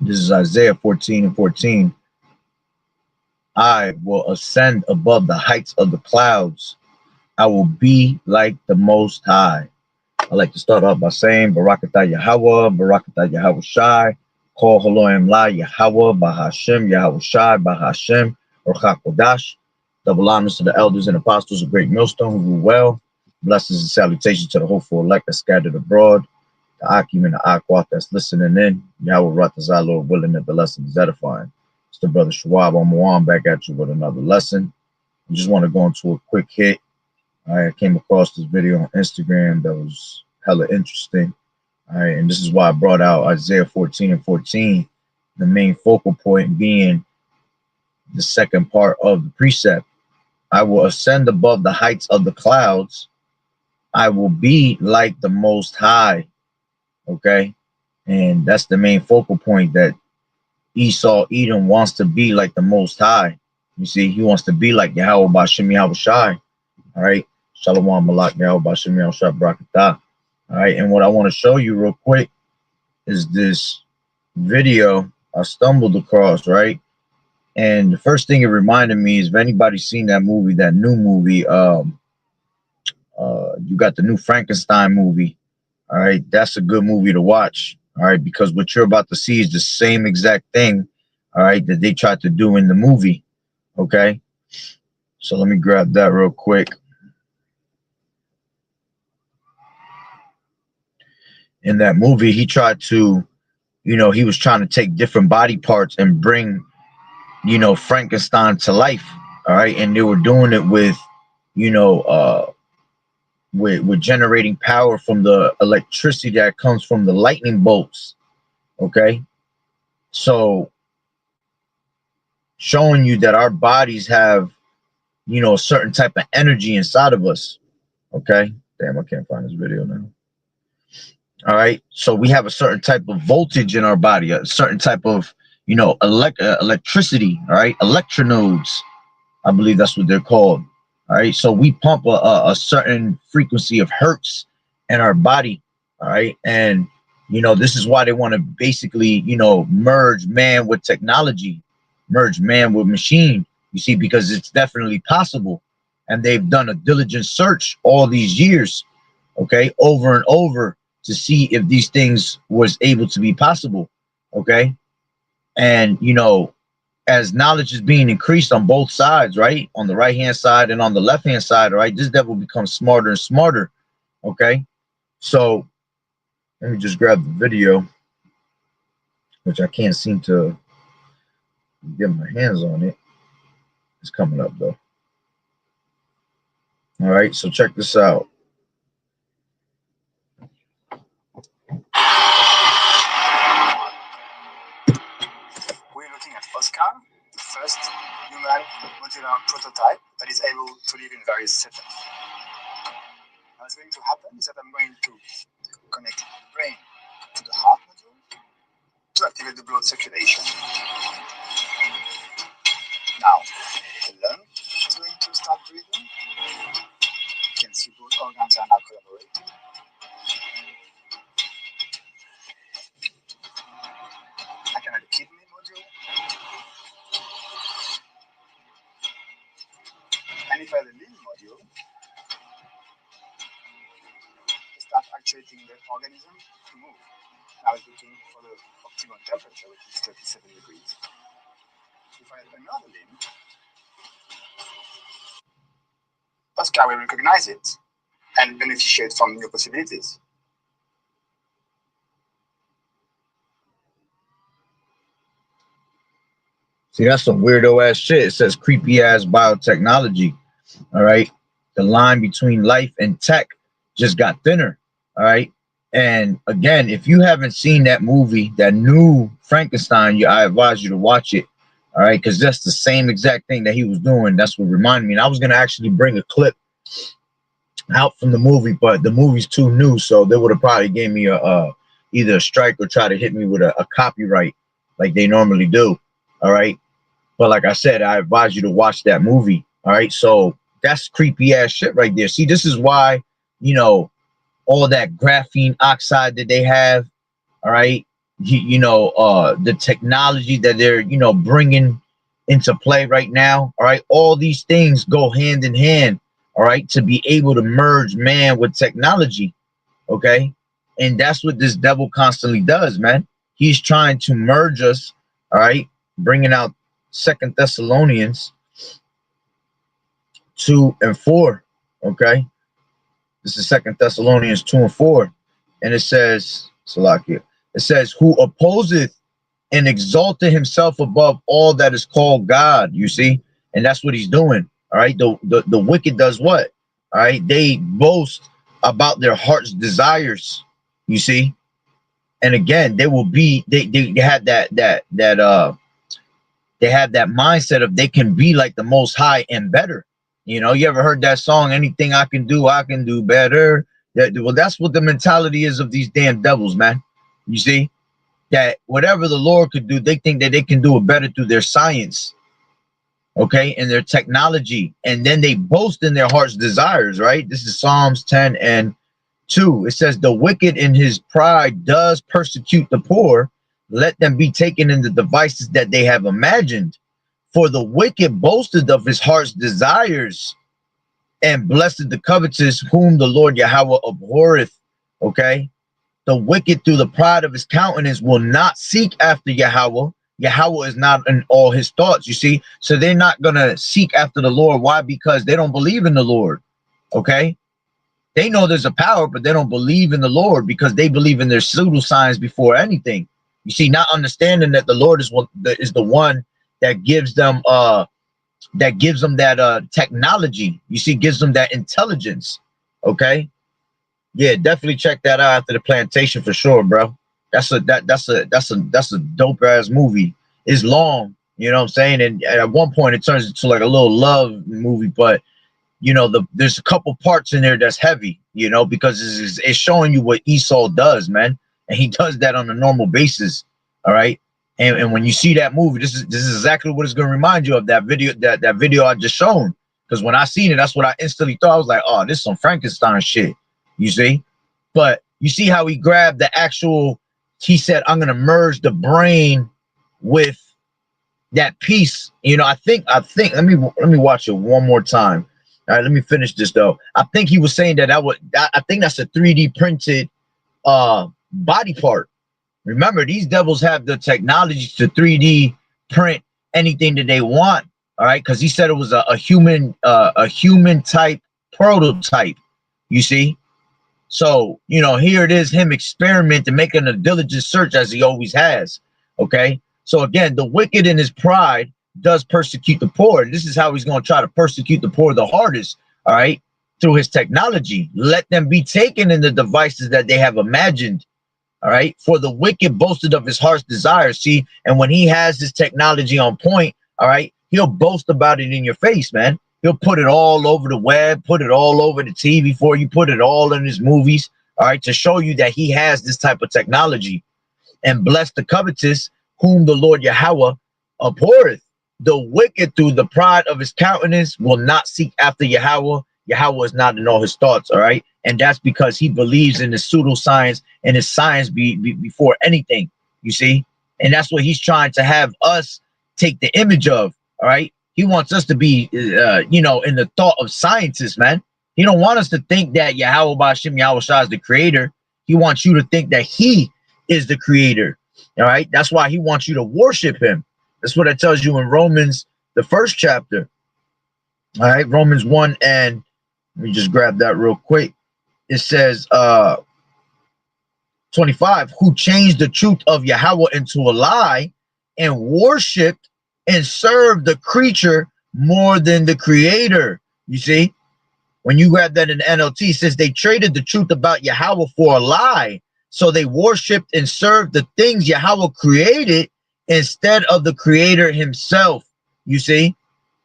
This is Isaiah 14:14. I will ascend above the heights of the clouds. I will be like the Most High. I like to start off by saying Barakatah Yahweh, Barakatah Yahweh Shai, Kol Haloim La Yahweh, Bahashem Yahweh Shai, Bahashem, Kodash. Double honors to the elders and apostles of Great Millstone who rule well. Blessings and salutations to the hopeful elect that scattered abroad. The Akim and the Akwat that's listening in. Yahweh Ratazah, Lord willing that the lesson is edifying. It's the brother Shawab Omuan back at you with another lesson. I just want to go into a quick hit. I came across this video on Instagram that was hella interesting. All right, and this is why I brought out Isaiah 14:14, the main focal point being the second part of the precept. I will ascend above the heights of the clouds. I will be like the Most High. Okay, and that's the main focal point, that Esau, Edom, wants to be like the Most High. You see, he wants to be like Yahweh Bashem Yahweh Shai. All right, Shalom Malak Yahweh Bashem Yahweh Shai Barakatah. All right, and what I want to show you real quick is this video I stumbled across, right? And the first thing it reminded me is, if anybody's seen that movie, that new movie, you got the new Frankenstein movie. All right, that's a good movie to watch. All right, because what you're about to see is the same exact thing, all right, that they tried to do in the movie. Okay, so let me grab that real quick. In that movie, he tried to, he was trying to take different body parts and bring, Frankenstein to life. All right, and they were doing it with, with generating power from the electricity that comes from the lightning bolts. Okay, so showing you that our bodies have, a certain type of energy inside of us. Okay, damn, I can't find this video now. All right, so we have a certain type of voltage in our body, a certain type of, electricity. All right, electronodes, I believe that's what they're called. All right, so we pump a certain frequency of hertz in our body. All right, and this is why they want to basically, merge man with technology, merge man with machine. You see, because it's definitely possible, and they've done a diligent search all these years, okay, over and over, to see if these things was able to be possible. Okay, and as knowledge is being increased on both sides, right, on the right hand side and on the left hand side, right, this devil becomes smarter and smarter. Okay, so let me just grab the video, which I can't seem to get my hands on it. It's coming up though. All right, so check this out. We're looking at Oscar, the first human modular prototype that is able to live in various setups. What's going to happen is that I'm going to connect the brain to the heart module to activate the blood circulation. Now, the lung is going to start breathing. You can see both organs are now collaborating. I can add a kidney module. And if I add a liver module, start actuating the organism to move. Now it's looking for the optimal temperature, which is 37 degrees. If I add another limb, Oscar will recognize it and beneficiate from new possibilities. See, that's some weirdo ass shit. It says creepy ass biotechnology. All right, the line between life and tech just got thinner. All right, and again, if you haven't seen that movie, that new Frankenstein, I advise you to watch it. All right, because that's the same exact thing that he was doing. That's what reminded me. And I was gonna actually bring a clip out from the movie, but the movie's too new, so they would have probably gave me either a strike or try to hit me with a copyright like they normally do. All right, but like I said, I advise you to watch that movie. All right, so that's creepy ass shit right there. See, this is why, all that graphene oxide that they have, all right, the technology that they're bringing into play right now. All right, all these things go hand in hand. All right, to be able to merge man with technology. Okay, and that's what this devil constantly does, man. He's trying to merge us. All right, bringing out Second Thessalonians 2 and 4. Okay, this is Second Thessalonians 2 and 4, and it says, Salakia, it says, who opposeth and exalted himself above all that is called God. You see, and that's what he's doing. All right, the wicked does what? All right, they boast about their heart's desires. You see, and again, they will be they have they have that mindset of they can be like the Most High and better. You ever heard that song? Anything I can do better. Well, that's what the mentality is of these damn devils, man. You see, that whatever the Lord could do, they think that they can do it better through their science, okay, and their technology, and then they boast in their heart's desires, right? This is Psalms 10:2. It says, the wicked in his pride does persecute the poor. Let them be taken in the devices that they have imagined. For the wicked boasted of his heart's desires, and blessed the covetous, whom the Lord Yahweh abhorreth. Okay, the wicked through the pride of his countenance will not seek after Yahweh. Yahweh is not in all his thoughts, you see. So they're not going to seek after the Lord. Why? Because they don't believe in the Lord. Okay, they know there's a power, but they don't believe in the Lord because they believe in their pseudoscience before anything. You see, not understanding that the Lord is the one that gives them that technology. You see, gives them that intelligence. Okay, yeah, definitely check that out after the plantation for sure, bro. That's a dope ass movie. It's long, you know what I'm saying? And at one point it turns into like a little love movie, but there's a couple parts in there that's heavy, because it's showing you what Esau does, man. And he does that on a normal basis. All right. And when you see that movie, this is exactly what it's gonna remind you of, that video, that video I just shown. Because when I seen it, that's what I instantly thought. I was like, oh, this is some Frankenstein shit. You see? But you see how he grabbed the actual, he said, I'm gonna merge the brain with that piece. I think let me watch it one more time. All right, let me finish this though. I think he was saying that I think that's a 3D printed body part. Remember, these devils have the technology to 3D print anything that they want. All right, because he said it was a human type prototype. You see, so here it is, him experimenting, making a diligent search as he always has. Okay, so again, the wicked in his pride does persecute the poor. This is how he's going to try to persecute the poor the hardest. All right, through his technology. Let them be taken in the devices that they have imagined. All right, for the wicked boasted of his heart's desire. See, and when he has his technology on point, all right, he'll boast about it in your face, man. He'll put it all over the web, put it all over the TV for you, put it all in his movies, all right, to show you that he has this type of technology. And bless the covetous, whom the Lord Yahweh abhorreth. The wicked through the pride of his countenance will not seek after Yahweh. Yahweh is not in all his thoughts, all right? And that's because he believes in his pseudoscience and his science before anything, you see? And that's what he's trying to have us take the image of, all right? He wants us to be, in the thought of scientists, man. He don't want us to think that Yahweh Bashim Yahweh Shah is the creator. He wants you to think that he is the creator, all right? That's why he wants you to worship him. That's what it tells you in Romans, the 1st chapter. All right, Romans 1, and let me just grab that real quick. It says 25, who changed the truth of Yahweh into a lie and worshiped and served the creature more than the creator. You see, when you grab that in the NLT, it says they traded the truth about Yahweh for a lie. So they worshiped and served the things Yahweh created instead of the creator himself. You see,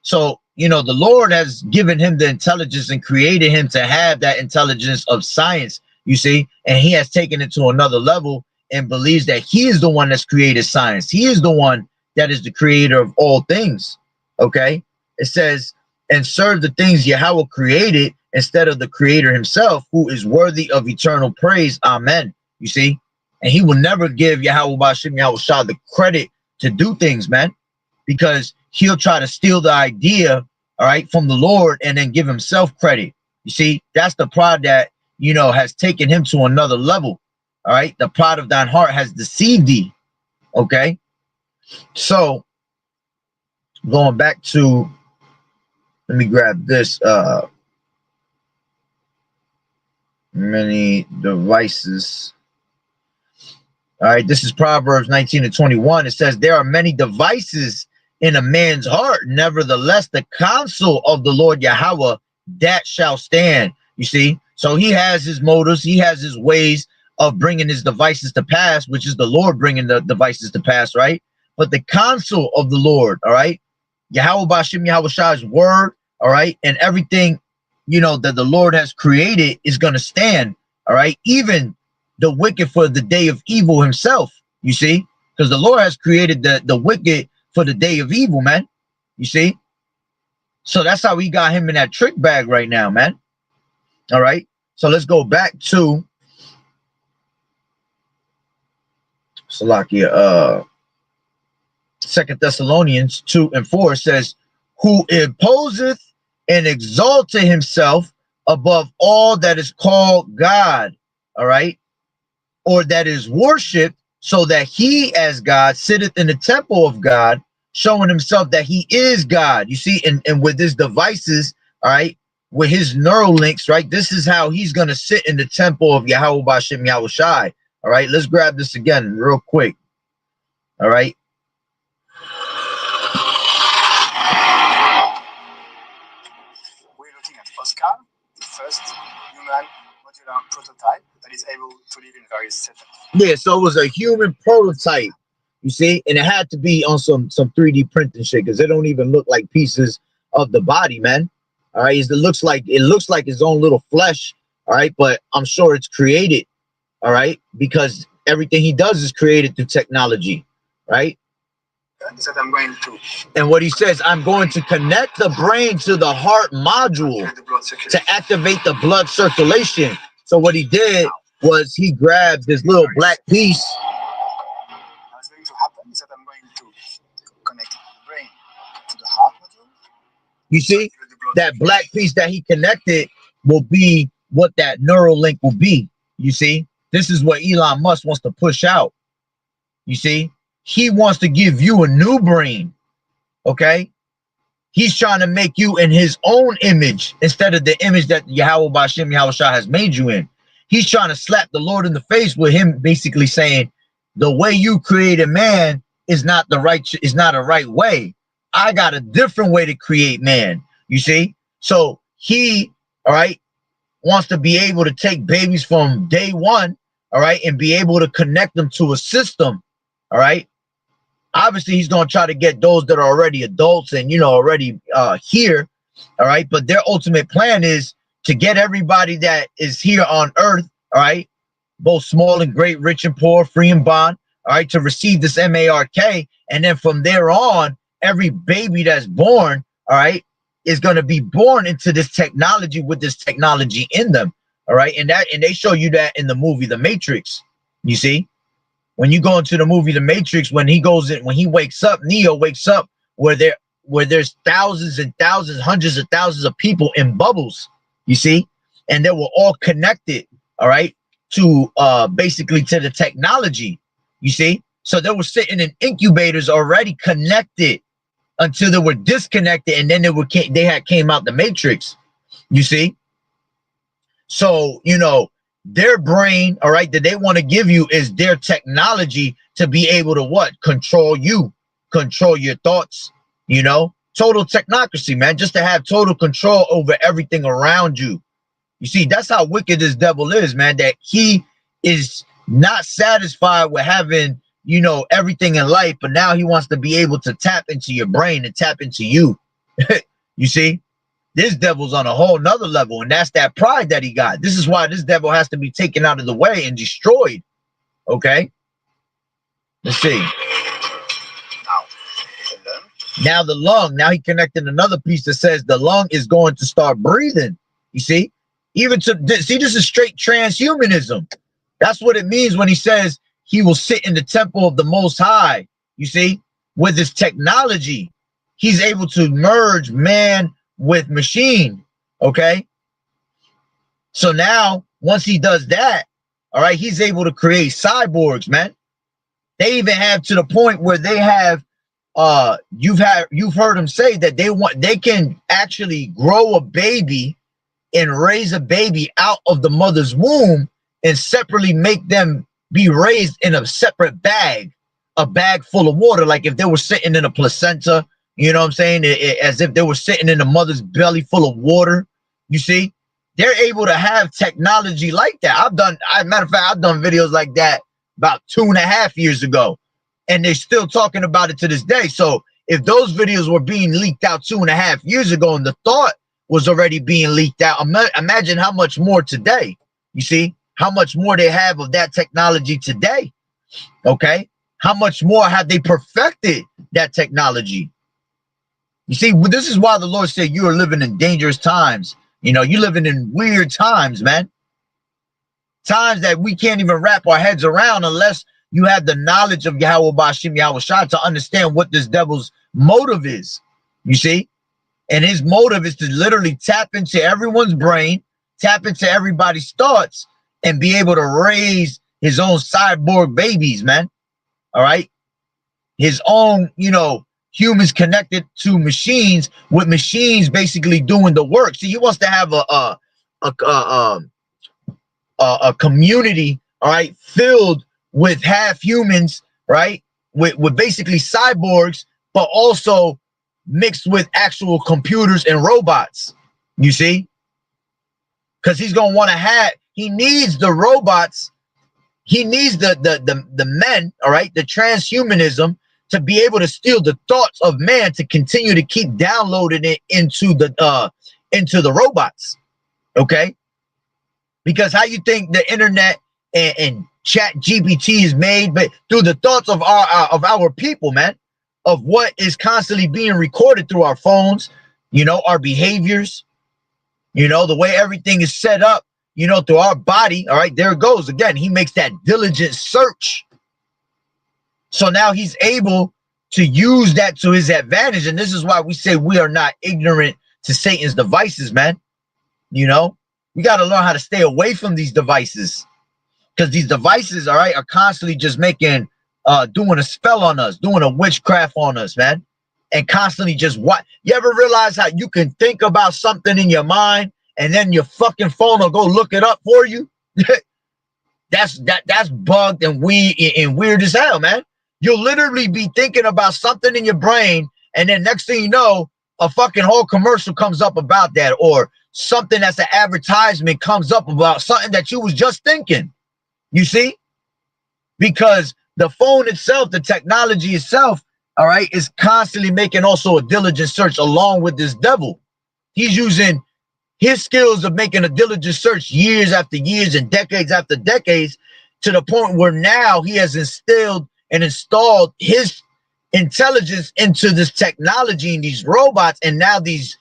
so the Lord has given him the intelligence and created him to have that intelligence of science, you see, and he has taken it to another level and believes that he is the one that's created science. He is the one that is the creator of all things. Okay, it says, and serve the things Yahweh created instead of the creator himself, who is worthy of eternal praise. Amen. You see, And he will never give Yahweh Bashim Yahushua the credit to do things, man, because he'll try to steal the idea, all right, from the Lord and then give himself credit. You see, that's the pride that, you know, has taken him to another level. All right. The pride of thine heart has deceived thee. Okay. So going back to, let me grab this, many devices. All right, this is Proverbs 19:21. It says, there are many devices in a man's heart. Nevertheless, the counsel of the Lord Yahweh, that shall stand. You see, so he has his motives. He has his ways of bringing his devices to pass, which is the Lord bringing the devices to pass, right? But the counsel of the Lord, all right, Yahweh Bashim Yahweh's word, all right, and everything, you know, that the Lord has created is going to stand, all right? Even the wicked for the day of evil himself, you see, because the Lord has created the wicked for the day of evil, man. You see, so that's how we got him in that trick bag right now, man. All right, so let's go back to Salakia, 2 Thessalonians 2:4 says, who imposeth and exalteth himself above all that is called God, all right, or that is worshipped, so that he as God sitteth in the temple of God, showing himself that he is God. You see, and with his devices, all right, with his neural links, right, this is how he's going to sit in the temple of Yahweh Bashim Yahushai. All right, let's grab this again real quick. All right. We're looking at Oscar, the first human modular prototype that is able to live in various setups. Yeah, so it was a human prototype, you see, and it had to be on some 3D printing shit, because it don't even look like pieces of the body, man. All right, it looks like his own little flesh, all right, but I'm sure it's created, all right, because everything he does is created through technology, right? That I'm going to. And what he says, I'm going to connect the brain to the heart module to activate the blood circulation. So what he did was he grabbed this little black piece. What's going to happen is that I'm going to connect the brain to the heart module. You see, that black piece that he connected will be what that neural link will be. You see, this is what Elon Musk wants to push out. You see, he wants to give you a new brain. Okay. He's trying to make you in his own image instead of the image that Yahweh Bashim Yahushua has made you in. He's trying to slap the Lord in the face with him basically saying, the way you created man is not a right way. I got a different way to create man. You see? So he, all right, wants to be able to take babies from day one, all right, and be able to connect them to a system, all right? Obviously, he's going to try to get those that are already adults and, you know, already here, all right? But their ultimate plan is to get everybody that is here on earth, all right, both small and great, rich and poor, free and bond, all right, to receive this MARK. And then from there on, every baby that's born, all right, is going to be born into this technology with this technology in them, all right? And they show you that in the movie The Matrix, you see? When you go into the movie The Matrix, when he goes in, when he wakes up, Neo wakes up where there's thousands and thousands, hundreds of thousands of people in bubbles, you see, and they were all connected, all right, to basically to the technology, you see. So they were sitting in incubators already connected until they were disconnected, and then they had came out the Matrix, you see. So, you know, their brain, all right, that they want to give you is their technology to be able to what? Control you, control your thoughts, you know, total technocracy, man, just to have total control over everything around you. You see, that's how wicked this devil is, man, that he is not satisfied with having, you know, everything in life, but now he wants to be able to tap into your brain and tap into you. You see? This devil's on a whole nother level, and that's that pride that he got. This is why this devil has to be taken out of the way and destroyed. Okay? Let's see. Now the lung, now he connected another piece that says the lung is going to start breathing. You see? Even to see, this is straight transhumanism. That's what it means when he says he will sit in the temple of the Most High. You see, with this technology, he's able to merge man with machine. Okay. So now, once he does that, all right, he's able to create cyborgs, man. They even have to the point where they have, you've heard them say that they can actually grow a baby and raise a baby out of the mother's womb and separately make them be raised in a separate bag, a bag full of water. Like if they were sitting in a placenta, you know what I'm saying? As if they were sitting in the mother's belly full of water. You see, they're able to have technology like that. Matter of fact, I've done videos like that about 2.5 years ago, and they're still talking about it to this day. So if those videos were being leaked out 2.5 years ago and the thought was already being leaked out, imagine how much more today. You see how much more they have of that technology today. Okay, how much more have they perfected that technology? You see, this is why the Lord said you are living in dangerous times. You know, you're living in weird times, man. Times that we can't even wrap our heads around unless you have the knowledge of Yahweh Bashim Yahweh Shai to understand what this devil's motive is. You see? And his motive is to literally tap into everyone's brain, tap into everybody's thoughts, and be able to raise his own cyborg babies, man. All right? His own, you know, humans connected to machines, with machines basically doing the work. See, he wants to have a community, all right, filled with half humans, right, with basically cyborgs, but also mixed with actual computers and robots. You see, because he's gonna want to have. He needs the robots. He needs the men, all right, the transhumanism, to be able to steal the thoughts of man, to continue to keep downloading it into the robots. Okay. Because how you think the internet and chat GPT is made, but through the thoughts of our people, man, of what is constantly being recorded through our phones, you know, our behaviors, you know, the way everything is set up, you know, through our body. All right, there it goes again. He makes that diligent search. So now he's able to use that to his advantage. And this is why we say we are not ignorant to Satan's devices, man. You know, we got to learn how to stay away from these devices, because these devices, all right, are constantly just making, doing a spell on us, doing a witchcraft on us, man. And constantly just what? You ever realize how you can think about something in your mind and then your fucking phone will go look it up for you? That's bugged and weird as hell, man. You'll literally be thinking about something in your brain, and then next thing you know, a fucking whole commercial comes up about that, or something that's an advertisement comes up about something that you was just thinking. You see? Because the phone itself, the technology itself, all right, is constantly making also a diligent search along with this devil. He's using his skills of making a diligent search years after years and decades after decades, to the point where now he has instilled and installed his intelligence into this technology and these robots. And now these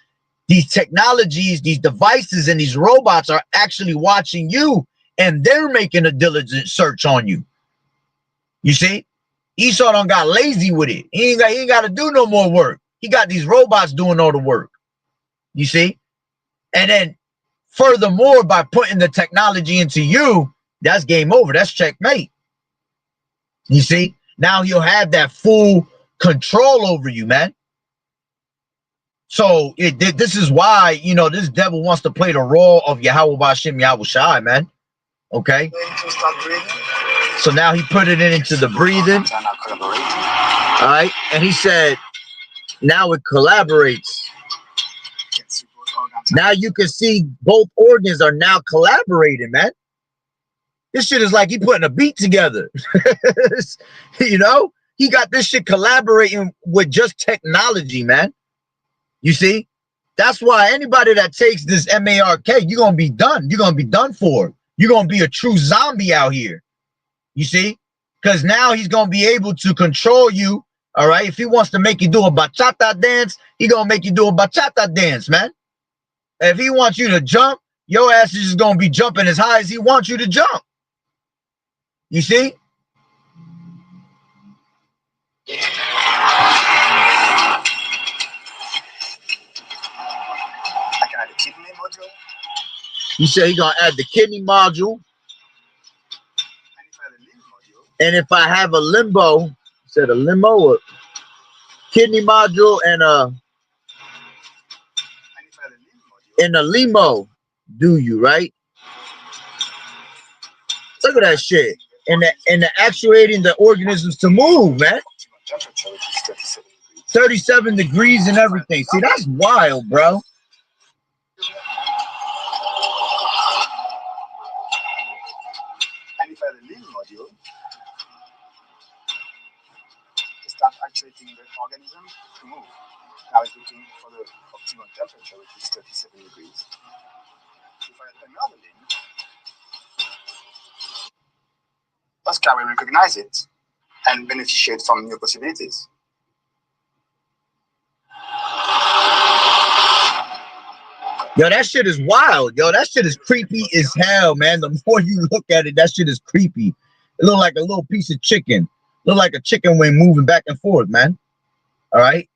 technologies, these devices and these robots are actually watching you, and they're making a diligent search on you. You see, Esau done got lazy with it. He ain't got to do no more work. He got these robots doing all the work. You see? And then furthermore, by putting the technology into you, that's game over. That's checkmate. You see? Now he'll have that full control over you, man. So this is why, you know, this devil wants to play the role of Yahweh Bashim Yahweh Shai, man. Okay? So now he put it into the breathing. All right? And he said, now it collaborates. Now you can see both organs are now collaborating, man. This shit is like he putting a beat together. You know, he got this shit collaborating with just technology, man. You see, that's why anybody that takes this MARK, you're gonna be done. You're gonna be done for. You're gonna be a true zombie out here. You see, because now he's gonna be able to control you. All right, if he wants to make you do a bachata dance, he gonna make you do a bachata dance, man. If he wants you to jump, your ass is just gonna be jumping as high as he wants you to jump. You see? I can add a kidney module. You said he gonna add the kidney module. And if I add a limb module, And if I have a limbo, you said a limo or kidney module and if I add a limb module, and a limo, do you right? Look at that shit. And the actuating the organisms to move, man. optimum temperature, which is 37 degrees. 37 degrees and everything. See, that's wild, bro. And if I add a limb module, it starts actuating the organism to move. Now it's looking for the optimum temperature, which is 37 degrees. If I add another limb, Oscar will recognize it and beneficiate from new possibilities. Yo, that shit is wild. Yo, that shit is creepy as hell, man. The more you look at it, that shit is creepy. It look like a little piece of chicken. Look like a chicken wing moving back and forth, man. All right.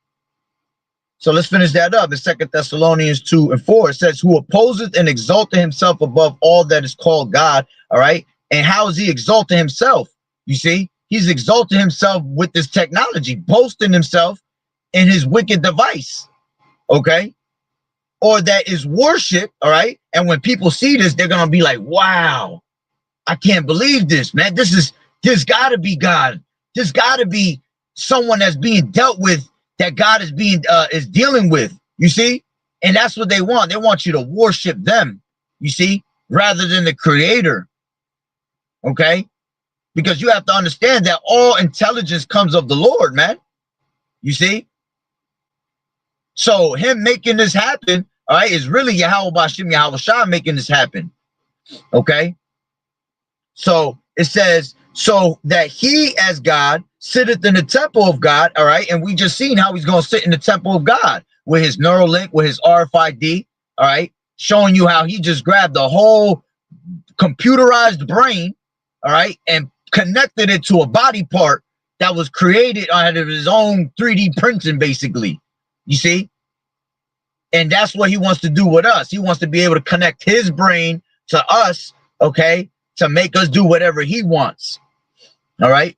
So let's finish that up. In 2 Thessalonians 2:4, it says, who opposes and exalted himself above all that is called God. All right. And how is he exalting himself? You see, he's exalting himself with this technology, boasting himself in his wicked device. Okay. Or that is worship. All right. And when people see this, they're going to be like, wow, I can't believe this, man. This gotta be God. This gotta be someone that's being dealt with, that God is dealing with, you see? And that's what they want. They want you to worship them, you see, rather than the creator. Okay? Because you have to understand that all intelligence comes of the Lord, man. You see? So him making this happen, all right, is really Yahweh Bashim Yahweh Shah making this happen. Okay? So it says, so that he as God sitteth in the temple of God, all right? And we just seen how he's going to sit in the temple of God with his Neuralink, with his RFID, all right? Showing you how he just grabbed the whole computerized brain, all right? And connected it to a body part that was created out of his own 3D printing, basically. You see? And that's what he wants to do with us. He wants to be able to connect his brain to us, okay? To make us do whatever he wants. All right.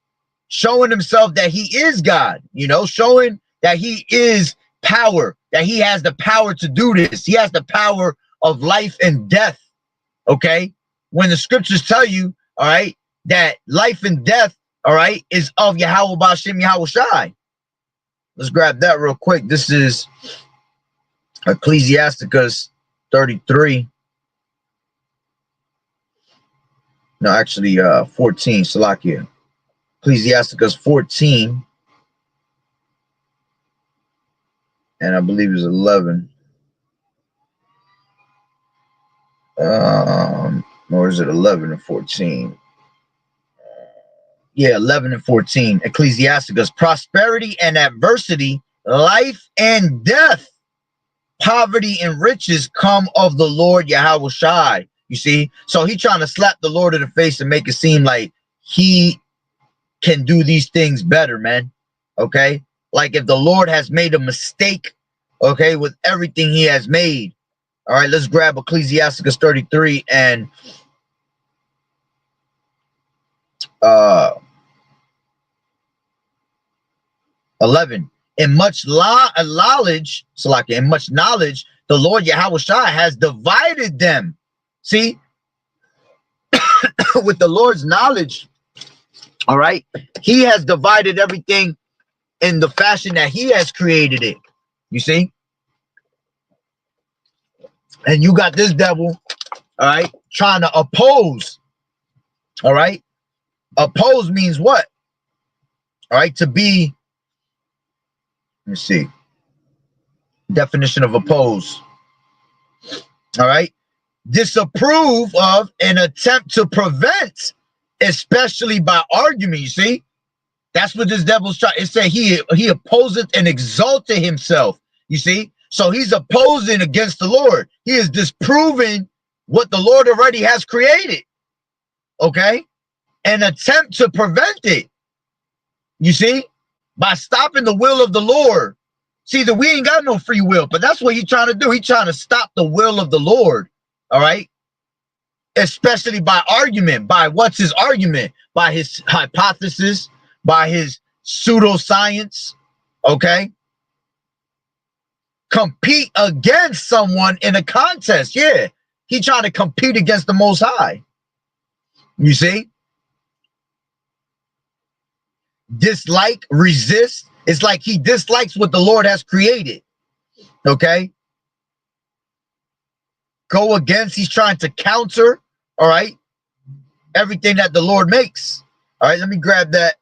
Showing himself that he is God, you know, showing that he is power, that he has the power to do this. He has the power of life and death. Okay. When the scriptures tell you, all right, that life and death, all right, is of Yahweh Bashim Yahweh Shai. Let's grab that real quick. This is Ecclesiasticus 33. No, actually 14, Salakia. Ecclesiasticus 14. And I believe it's 11. Or is it 11 and 14? Yeah, 11 and 14. Ecclesiasticus, prosperity and adversity, life and death, poverty and riches come of the Lord Yahweh Shai. You see? So he trying to slap the Lord in the face and make it seem like he can do these things better, man. Okay? Like if the Lord has made a mistake, okay, with everything he has made. All right, let's grab Ecclesiasticus 33 and 11. In much knowledge, Salaki, in much knowledge, the Lord Yahweh Shai has divided them. See, with the Lord's knowledge, all right, he has divided everything in the fashion that he has created it. You see? And you got this devil, all right, trying to oppose. All right. Oppose means what? All right, to be, let me see. Definition of oppose. All right. Disapprove of, an attempt to prevent, especially by argument. You see? That's what this devil's trying. It said he opposeth and exalted himself. You see? So he's opposing against the Lord. He is disproving what the Lord already has created. Okay? An attempt to prevent it. You see? by stopping the will of the Lord. See, that we ain't got no free will, but that's what he's trying to do. He's trying to stop the will of the Lord. All right. Especially by argument. By what's his argument? By his hypothesis, by his pseudoscience. Okay. Compete against someone in a contest. Yeah. He trying to compete against the Most High. You see? Dislike, resist. It's like he dislikes what the Lord has created. Okay? Go against, he's trying to counter, all right, everything that the Lord makes. All right, let me grab that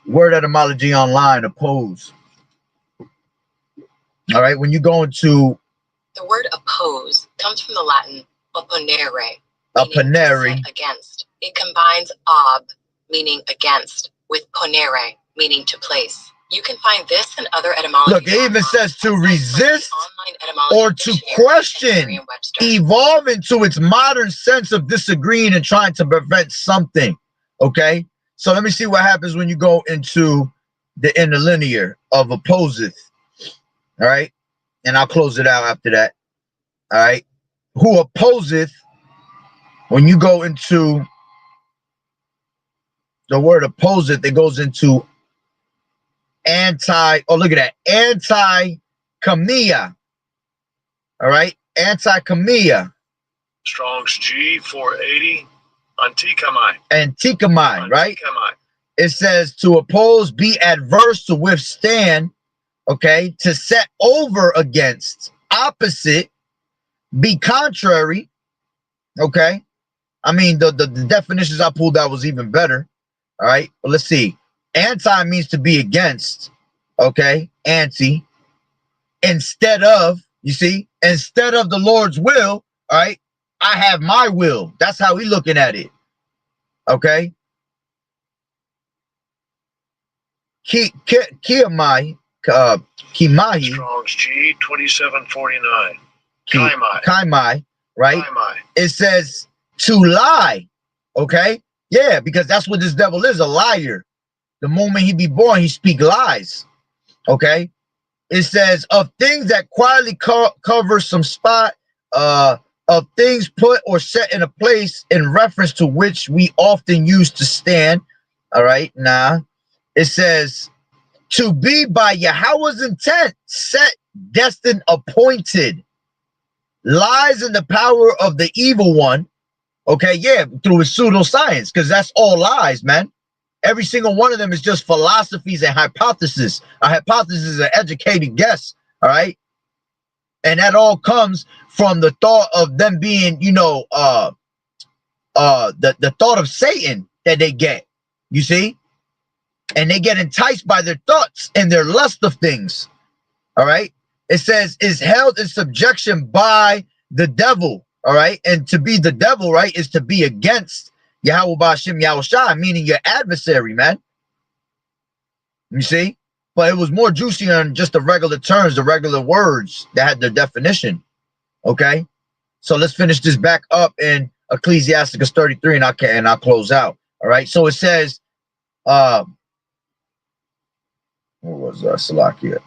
word etymology online, oppose. All right, when you go into... The word oppose comes from the Latin opponere, opponere, against. It combines ob, meaning against, with ponere, meaning to place. You can find this and other etymologies. Look, it even says to resist or to question, evolve into its modern sense of disagreeing and trying to prevent something. Okay, so let me see what happens when you go into the interlinear of opposeth. All right, and I'll close it out after that. All right, who opposeth, when you go into the word opposeth, it goes into anti, oh, look at that, anti-kamia. All right, anti-kamia. Strong's G 480. Antikamai. Antikamai, right? It says to oppose, be adverse, to withstand, okay, to set over against, opposite, be contrary, okay? I mean, the definitions I pulled out was even better, all right? But let's see. Anti means to be against, okay? Anti. Instead of, you see, instead of the Lord's will, all right, I have my will. That's how we looking at it, okay? Kimahi. Strong's G 2749. Kaimai, right? Kaimai. It says to lie, okay? Yeah, because that's what this devil is, a liar. The moment he be born, he speak lies, okay? It says of things that quietly cover some spot, of things put or set in a place in reference to which we often use to stand, all right? Nah. It says to be by Yahweh's intent, set, destined, appointed. Lies in the power of the evil one. Okay, yeah, through his pseudoscience, because that's all lies, man. Every single one of them is just philosophies and hypotheses. A hypothesis is an educated guess, all right? And that all comes from the thought of them being, you know, the thought of Satan that they get, you see? And they get enticed by their thoughts and their lust of things, all right? It says, is held in subjection by the devil, all right? And to be the devil, right, is to be against Yahweh Ba'ashem Yahushua, meaning your adversary, man. You see? But it was more juicy than just the regular terms, the regular words that had their definition, okay? So let's finish this back up in Ecclesiasticus 33, and I'll close out, all right? So it says, what was Salakia?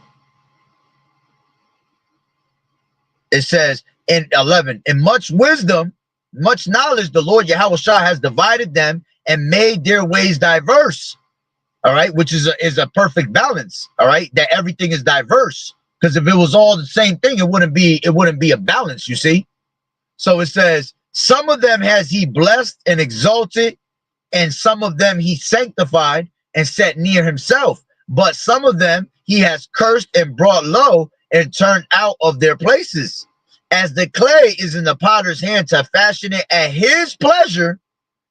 It says in 11, in much wisdom, much knowledge, the Lord Yahushua has divided them and made their ways diverse. All right, which is a perfect balance. All right, that everything is diverse. Because if it was all the same thing, it wouldn't be a balance, you see. So it says, some of them has he blessed and exalted, and some of them he sanctified and set near himself. But some of them he has cursed and brought low and turned out of their places. As the clay is in the potter's hand to fashion it at his pleasure,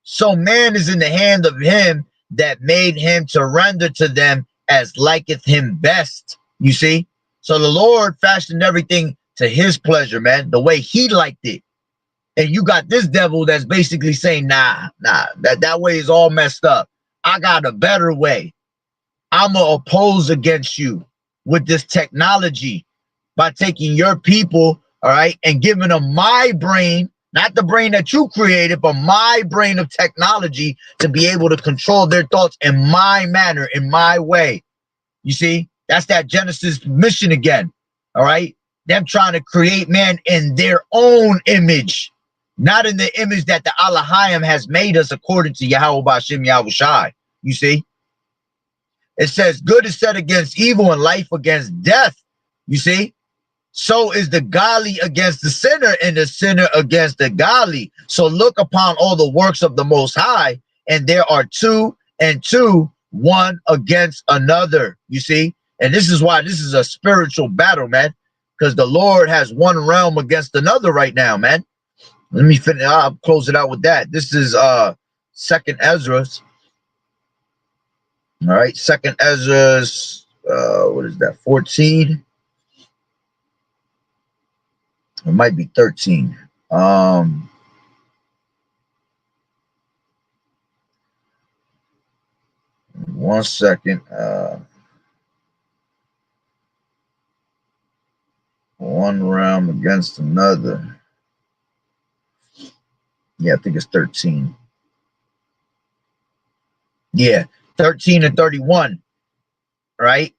so man is in the hand of him that made him to render to them as liketh him best. You see? So the Lord fashioned everything to his pleasure, man, the way he liked it. And you got this devil that's basically saying, nah, that way is all messed up. I got a better way. I'm going to oppose against you with this technology by taking your people, all right, and giving them my brain, Not the brain that you created, but my brain of technology to be able to control their thoughts in my manner, in my way. You see, that's that Genesis mission again. All right. Them trying to create man in their own image, not in the image that the Elohim has made us according to Yahweh Bashim Yahweh Shai. You see, it says good is set against evil and life against death. You see, so is the godly against the sinner and the sinner against the godly. So look upon all the works of the Most High, and there are two and two, one against another. You see, and this is why this is a spiritual battle, man, because the Lord has one realm against another right now, man. Let me finish. I'll close it out with that. This is Second Ezra's. All right, Second Ezra's. What is that? 14. It might be 13. 1 second. One realm against another. Yeah, I think it's 13. Yeah, 13 and 31. Right?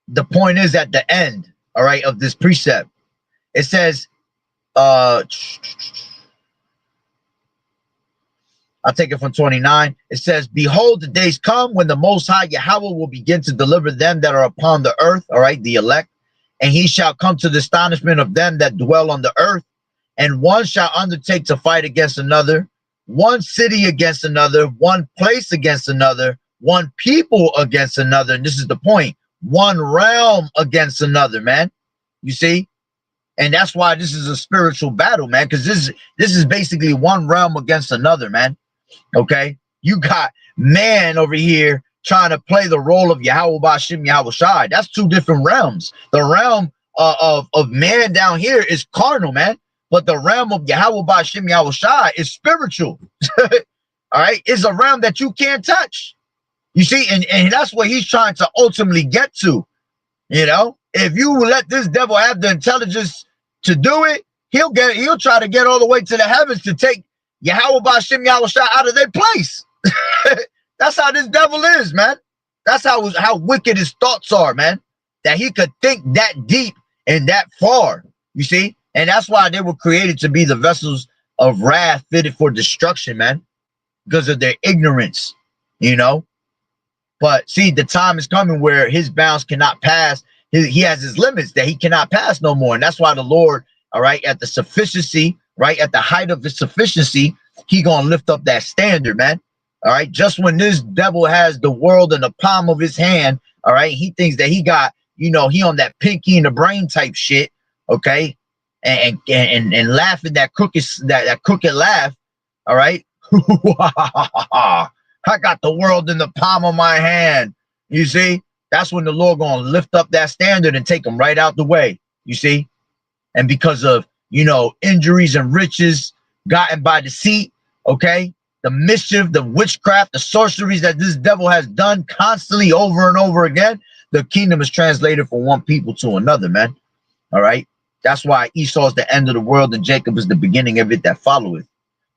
The point is at the end, all right, of this precept. It says, I'll take it from 29. It says, behold, the days come when the Most High Yahweh will begin to deliver them that are upon the earth, all right, the elect, and he shall come to the astonishment of them that dwell on the earth, and one shall undertake to fight against another, one city against another, one place against another, one people against another, and this is the point, one realm against another, man. You see? And that's why this is a spiritual battle, man, because this is basically one realm against another, man. Okay? You got man over here trying to play the role of Yahweh Bashim Yahweh Shai. That's two different realms. The realm of man down here is carnal, man. But the realm of Yahweh Bashim Yahweh Shai is spiritual. All right? It's a realm that you can't touch. You see, and that's what he's trying to ultimately get to. You know, if you let this devil have the intelligence to do it, he'll try to get all the way to the heavens to take Yahweh Bashim Yahweh Shai out of their place. That's how this devil is, man. That's how wicked his thoughts are, man. That he could think that deep and that far. You see, and that's why they were created to be the vessels of wrath fitted for destruction, man, because of their ignorance. You know. But see, the time is coming where his bounds cannot pass. He has his limits that he cannot pass no more. And that's why the Lord, all right, at the sufficiency, right, at the height of his sufficiency, he going to lift up that standard, man. All right. Just when this devil has the world in the palm of his hand, all right, he thinks that he got, you know, he on that pinky in the brain type shit. Okay. And laughing that crooked laugh. All right. I got the world in the palm of my hand. You see, that's when the Lord gonna lift up that standard and take them right out the way. You see, and because of, you know, injuries and riches gotten by deceit, okay, the mischief, the witchcraft, the sorceries that this devil has done constantly over and over again, the kingdom is translated from one people to another, man. All right, that's why Esau is the end of the world and Jacob is the beginning of it that followeth.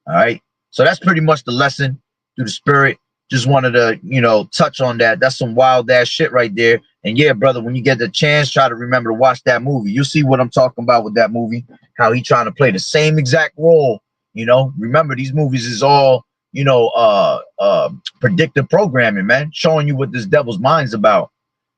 All right, so that's pretty much the lesson through the spirit. Just wanted to, you know, touch on that. That's some wild ass shit right there. And yeah, brother, when you get the chance, try to remember to watch that movie. You'll see what I'm talking about with that movie, how he trying to play the same exact role. You know, remember these movies is all, you know, predictive programming, man, showing you what this devil's mind's about.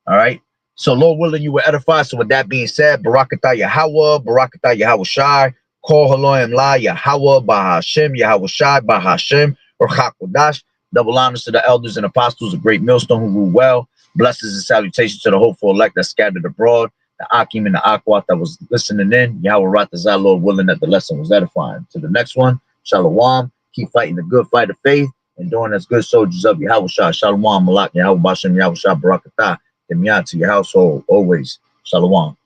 All right. So Lord willing, you will edify. So with that being said, Barakatah Yahweh, Barakatah Yahweh Shai, Kol Haloim La Yahweh, Bahashem, Yahweh Shai, Bahashem, or Chakodash. Double honors to the elders and apostles, a great millstone who rule well. Blessings and salutations to the hopeful elect that scattered abroad. The Akim and the Akwat that was listening in. Yahweh Ratazah, Lord willing that the lesson was edifying. To the next one, Shalom. Keep fighting the good fight of faith and doing as good soldiers of Yahweh Shah. Shalom, Malak, Yahweh Bashem, Yahweh Shah, Barakatah, Demiyah to your household always. Shalom.